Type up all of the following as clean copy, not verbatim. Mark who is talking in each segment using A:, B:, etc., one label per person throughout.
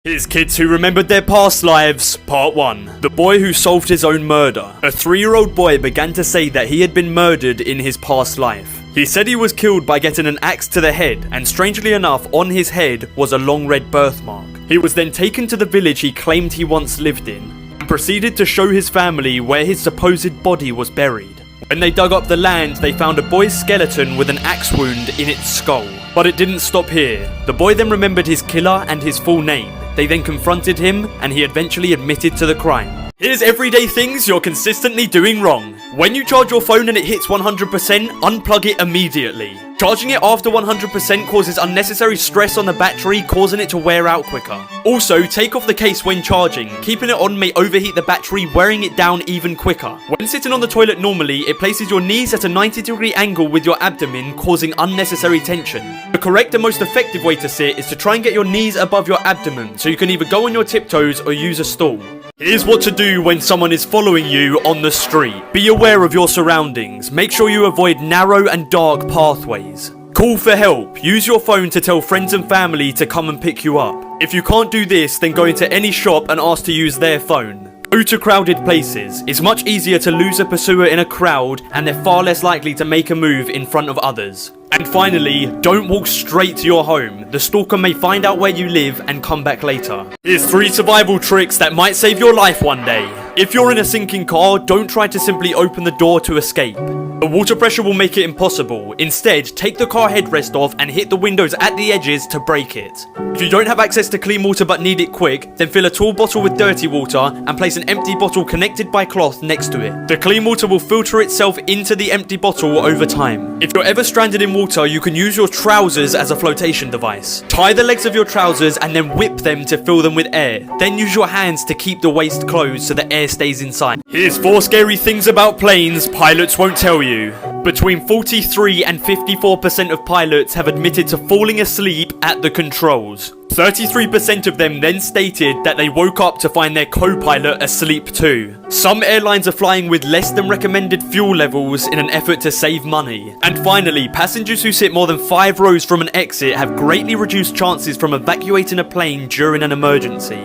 A: Here's kids who remembered their past lives, part 1. The boy who solved his own murder. A 3-year-old boy began to say that he had been murdered in his past life. He said he was killed by getting an axe to the head, and strangely enough, on his head was a long red birthmark. He was then taken to the village he claimed he once lived in, and proceeded to show his family where his supposed body was buried. When they dug up the land, they found a boy's skeleton with an axe wound in its skull. But it didn't stop here. The boy then remembered his killer and his full name. They then confronted him, and he eventually admitted to the crime. Here's everyday things you're consistently doing wrong. When you charge your phone and it hits 100%, unplug it immediately. Charging it after 100% causes unnecessary stress on the battery, causing it to wear out quicker. Also, take off the case when charging. Keeping it on may overheat the battery, wearing it down even quicker. When sitting on the toilet normally, it places your knees at a 90-degree angle with your abdomen, causing unnecessary tension. The correct and most effective way to sit is to try and get your knees above your abdomen, so you can either go on your tiptoes or use a stool. Here's what to do when someone is following you on the street. Be aware of your surroundings. Make sure you avoid narrow and dark pathways. Call for help. Use your phone to tell friends and family to come and pick you up. If you can't do this, then go into any shop and ask to use their phone. Go to crowded places. It's much easier to lose a pursuer in a crowd, and they're far less likely to make a move in front of others. And finally, don't walk straight to your home. The stalker may find out where you live and come back later. Here's 3 survival tricks that might save your life one day. If you're in a sinking car, don't try to simply open the door to escape. The water pressure will make it impossible. Instead, take the car headrest off and hit the windows at the edges to break it. If you don't have access to clean water but need it quick, then fill a tall bottle with dirty water and place an empty bottle connected by cloth next to it. The clean water will filter itself into the empty bottle over time. If you're ever stranded in water, you can use your trousers as a flotation device. Tie the legs of your trousers and then whip them to fill them with air. Then use your hands to keep the waist closed so the air stays inside. Here's 4 scary things about planes pilots won't tell you. Between 43 and 54% of pilots have admitted to falling asleep at the controls. 33% of them then stated that they woke up to find their co-pilot asleep too. Some airlines are flying with less than recommended fuel levels in an effort to save money. And finally, passengers who sit more than 5 rows from an exit have greatly reduced chances from evacuating a plane during an emergency.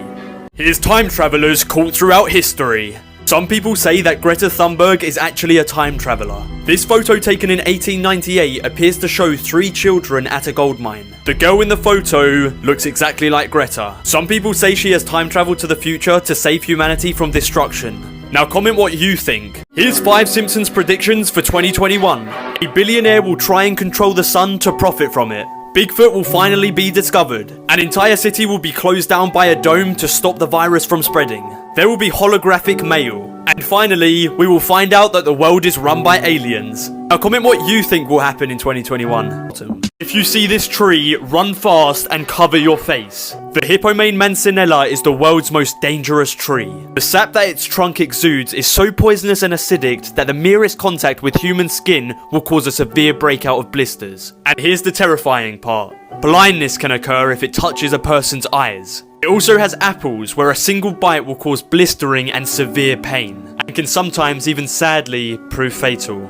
A: Here's time travelers caught throughout history. Some people say that Greta Thunberg is actually a time traveler. This photo taken in 1898 appears to show 3 children at a gold mine. The girl in the photo looks exactly like Greta. Some people say she has time traveled to the future to save humanity from destruction. Now comment what you think. Here's 5 Simpsons predictions for 2021. A billionaire will try and control the sun to profit from it. Bigfoot will finally be discovered. An entire city will be closed down by a dome to stop the virus from spreading. There will be holographic mail. And finally, we will find out that the world is run by aliens. Now comment what you think will happen in 2021. If you see this tree, run fast and cover your face. The Hippomane mancinella is the world's most dangerous tree. The sap that its trunk exudes is so poisonous and acidic that the merest contact with human skin will cause a severe breakout of blisters. And here's the terrifying part. Blindness can occur if it touches a person's eyes. It also has apples, where a single bite will cause blistering and severe pain, and can sometimes even sadly prove fatal.